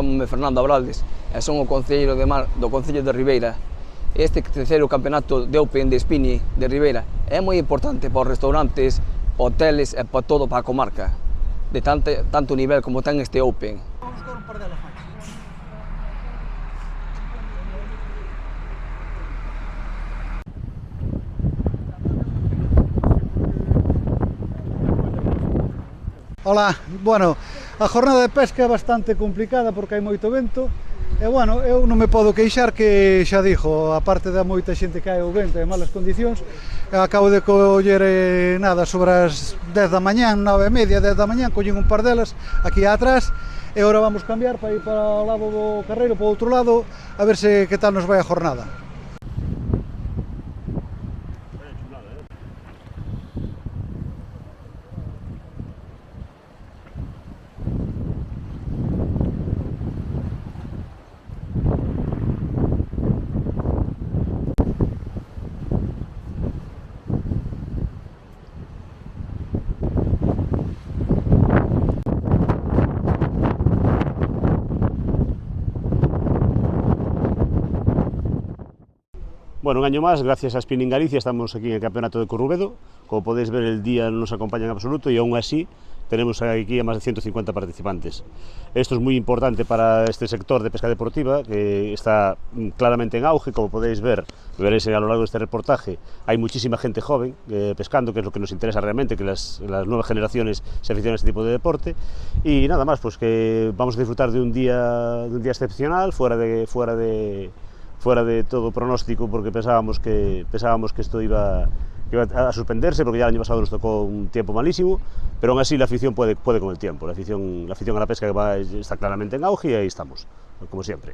Chamo-me Fernando Abraldes e son o concelleiro do Concello de Ribeira. Este terceiro campeonato de Open de Spinning de Ribeira é moi importante para os restaurantes, hoteles e para todo para a comarca, de tanto nivel como ten este Open. Vamos con un par de elefantes. Ola, bueno, a jornada de pesca é bastante complicada porque hai moito vento e, bueno, eu non me podo queixar que, xa dixo, a parte da moita xente que hai o vento e malas condicións, acabo de coller nada sobre as 10 da mañán, 9:30, 10 da mañán, collín un par delas aquí atrás e agora vamos cambiar para ir para o lado do carreiro, para o outro lado, a ver se que tal nos vai a jornada. Bueno, un año máis, gracias a Spinning Galicia, estamos aquí en el Campeonato de Corrubedo. Como podéis ver, el día non nos acompaña en absoluto y aún así tenemos aquí a más de 150 participantes. Esto es muy importante para este sector de pesca deportiva, que está claramente en auge, como podéis ver, veréis a lo largo de este reportaje. Hay muchísima gente joven pescando, que es lo que nos interesa realmente, que las nuevas generaciones se aficionen a este tipo de deporte. Y nada más, pues que vamos a disfrutar de un día excepcional, fuera de todo pronóstico, porque pensábamos que esto iba a suspenderse, porque ya el año pasado nos tocó un tiempo malísimo, pero aún así la afición puede con el tiempo. La afición a la pesca está claramente en auge y ahí estamos, como siempre.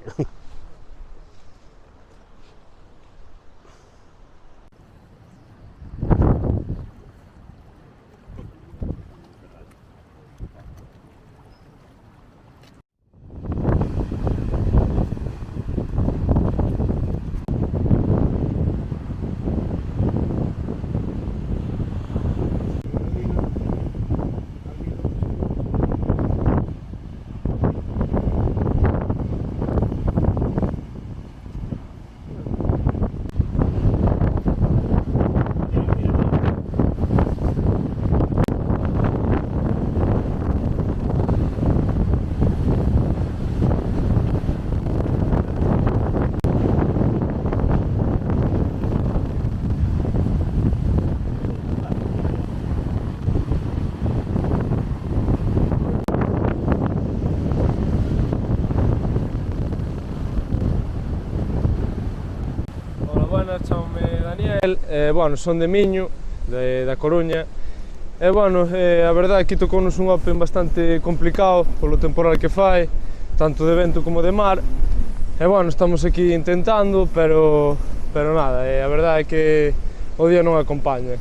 Chamo-me Daniel, bueno, son de Miño, da Coruña, e, bueno, a verdade aquí tocounos un Open bastante complicado polo temporal que fai, tanto de vento como de mar, e, bueno, estamos aquí intentando, pero nada, a verdade é que o día non acompaña.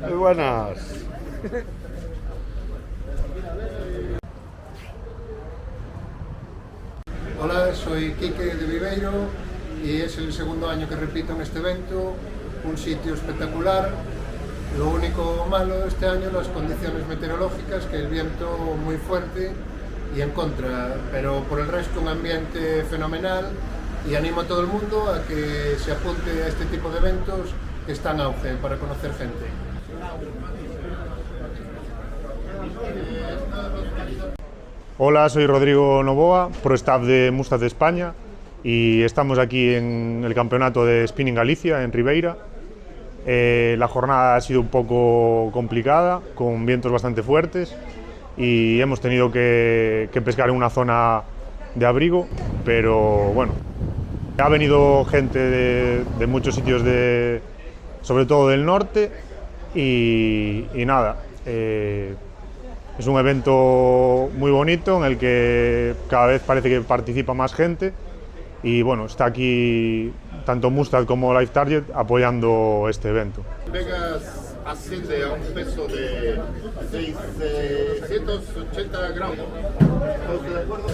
Muy buenas. Hola, soy Quique de Viveiro y es el segundo año que repito en este evento, un sitio espectacular. Lo único malo este año, las condiciones meteorológicas, que el viento muy fuerte y en contra, pero por el resto un ambiente fenomenal y animo a todo el mundo a que se apunte a este tipo de eventos que están en auge para conocer gente. Hola, soy Rodrigo Novoa, pro staff de Mustad de España y estamos aquí en el campeonato de Spinning Galicia en Ribeira. La jornada ha sido un poco complicada, con vientos bastante fuertes y hemos tenido que pescar en una zona de abrigo, pero bueno, ha venido gente de muchos sitios, sobre todo del norte y nada. Es un evento muy bonito en el que cada vez parece que participa más gente y bueno, está aquí tanto Mustad como Life Target apoyando este evento. Vegas asciende a un peso de 680 gramos. ¿Estás de acuerdo?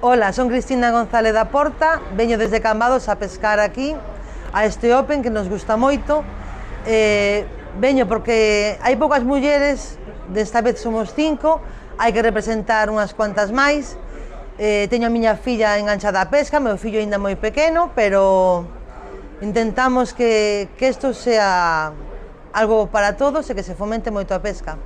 Hola, son Cristina González da Porta, veño desde Cambados a pescar aquí a este Open que nos gusta moito. Veño porque hai poucas mulleres, desta vez somos 5, hai que representar unhas cuantas máis. Teño a miña filla enganchada á pesca, meu fillo aínda moi pequeno, pero intentamos que isto sea algo para todos e que se fomente moito a pesca.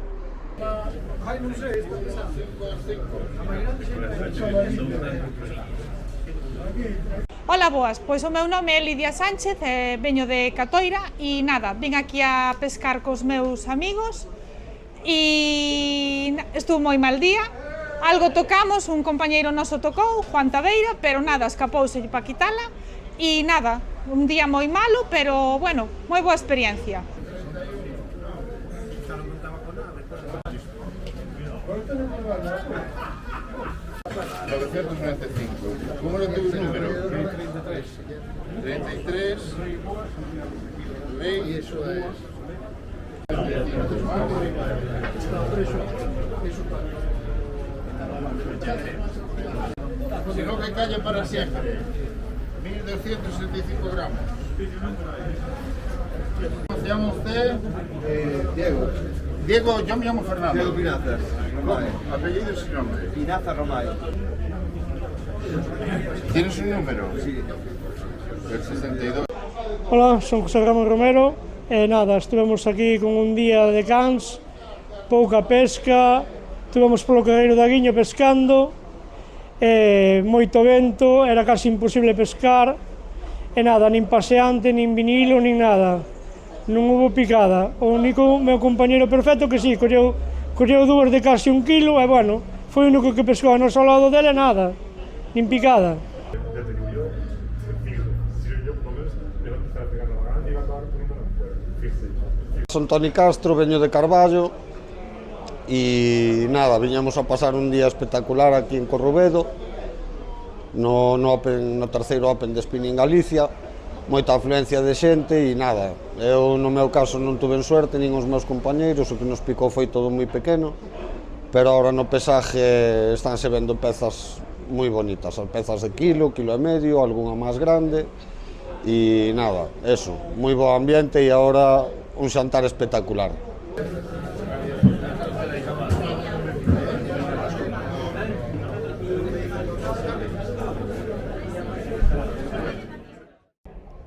Hola, boas, pois o meu nome é Lidia Sánchez, veño de Catoira e nada, vim aquí a pescar cos meus amigos e estuvo moi mal día, algo tocamos, un compañeiro noso tocou, Juan Tabeira, pero nada, escapouse para quitala e nada, un día moi malo, pero bueno, moi boa experiencia. 995. ¿Cómo era tu número? 33. 33. Y eso es. Si no, que calle para siempre. 1265 gramos. ¿Cómo se llama usted? Diego. Diego, yo me llamo Fernando. Diego Pinazas. Apellido y nombre. Pinazas Romay. ¿Tienes un número? Sí. El 62. Hola, son José Ramón Romero e nada, estivemos aquí con un día de cans, pouca pesca, estivemos polo Carreiro da Guiño pescando, moito vento, era casi imposible pescar, e nada, nin paseante, nin vinilo, nin nada, non hubo picada. O único meu compañeiro perfecto que sí, colleu dúas de casi 1 kilo, e bueno, foi o único que pescou a noso lado dele, nada, nin picada. Son Toni Castro, veño de Carballo e nada, viñamos a pasar un día espectacular aquí en Corrubedo no terceiro Open de Spinning Galicia, moita afluencia de xente e nada, eu no meu caso non tuve suerte, nin os meus compañeiros, o que nos picou foi todo moi pequeno, pero ahora no pesaje estánse vendo pezas moi bonitas, as pezas de kilo e medio, algunha máis grande e nada, eso, moi bo ambiente e agora un xantar espectacular.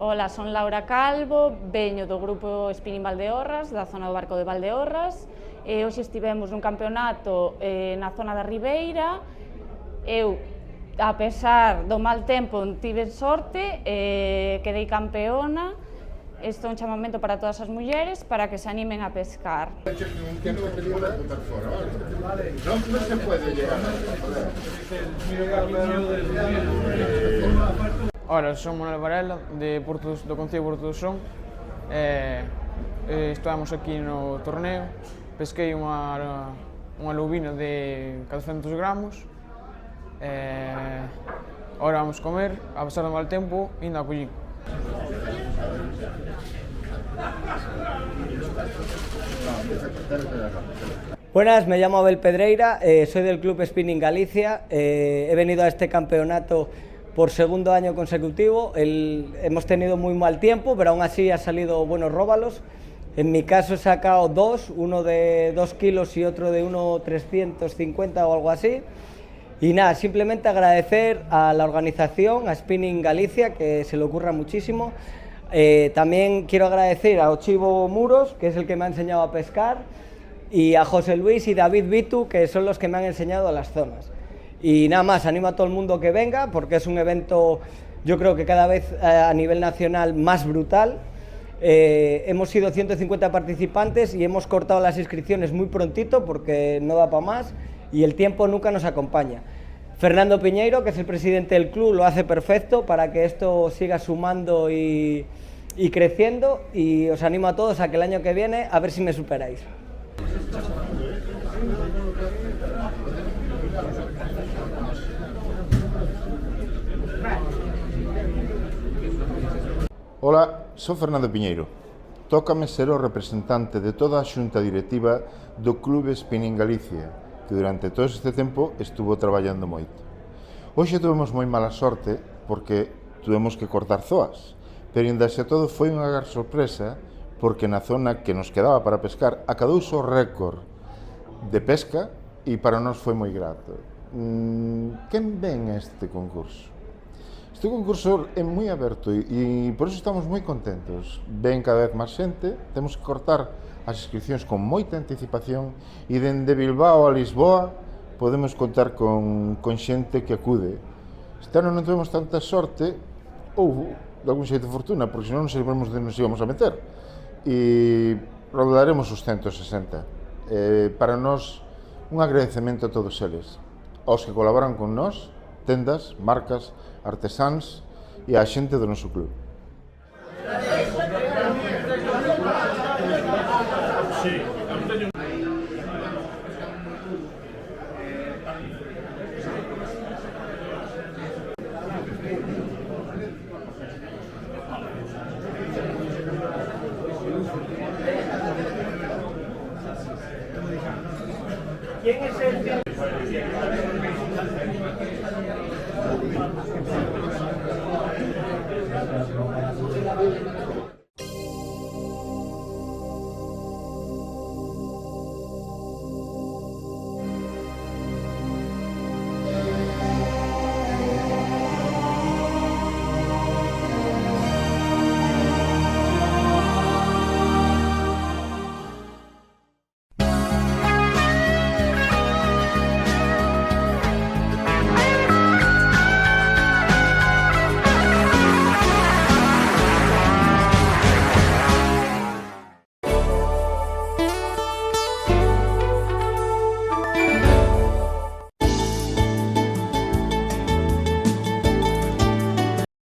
Ola, son Laura Calvo, veño do grupo Spinning Valdeorras, da zona do Barco de Valdeorras. Hoxe estivemos nun campeonato na zona da Ribeira. Eu, a pesar do mal tempo, tive sorte, quedei campeona. Isto é un chamamento para todas as mulleres para que se animen a pescar. No se puede llegar. Ora, son Manuel Varela, do Concello de Porto do Son. Estamos aquí no torneo. Pesquei unha lubina de 400 gramos. Ora vamos comer, a pesar do mal tempo, ainda a collín. Buenas, me llamo Abel Pedreira, soy del Club Spinning Galicia. He venido a este campeonato por segundo año consecutivo. Hemos tenido muy mal tiempo, pero aún así ha salido buenos róbalos. En mi caso he sacado dos, uno de 2 kilos y otro de 1,350 o algo así. Y nada, simplemente agradecer a la organización, a Spinning Galicia, que se le ocurra muchísimo. También quiero agradecer a Ochivo Muros, que es el que me ha enseñado a pescar, y a José Luis y David Vitu, que son los que me han enseñado las zonas. Y nada más, animo a todo el mundo que venga, porque es un evento, yo creo que cada vez a nivel nacional más brutal. Hemos sido 150 participantes y hemos cortado las inscripciones muy prontito porque no da para más y el tiempo nunca nos acompaña. Fernando Piñeiro, que es el presidente del club, lo hace perfecto para que esto siga sumando y creciendo, y os animo a todos a que el año que viene a ver si me superáis. Ola, sou Fernando Piñeiro. Tócame ser o representante de toda a xunta directiva do Club Spinning Galicia, que durante todo este tempo estuvo traballando moito. Hoxe tuvemos moi mala sorte porque tuvemos que cortar zoas, pero ainda xe todo foi unha gran sorpresa porque na zona que nos quedaba para pescar acadouse o récord de pesca e para nós foi moi grato. Quen ven este concurso? Este concurso é moi aberto e por iso estamos moi contentos. Ven cada vez máis xente, temos que cortar as inscripcións con moita anticipación e dende Bilbao a Lisboa podemos contar con xente que acude. Este ano non tuvemos tanta sorte, ou de algún xeito de fortuna, porque senón non sabemos onde nos íbamos a meter. E rodaremos os 160. Para nós, un agradecemento a todos eles, aos que colaboran con nós, tendas, marcas, artesáns e a xente do noso club. ¿Quién es el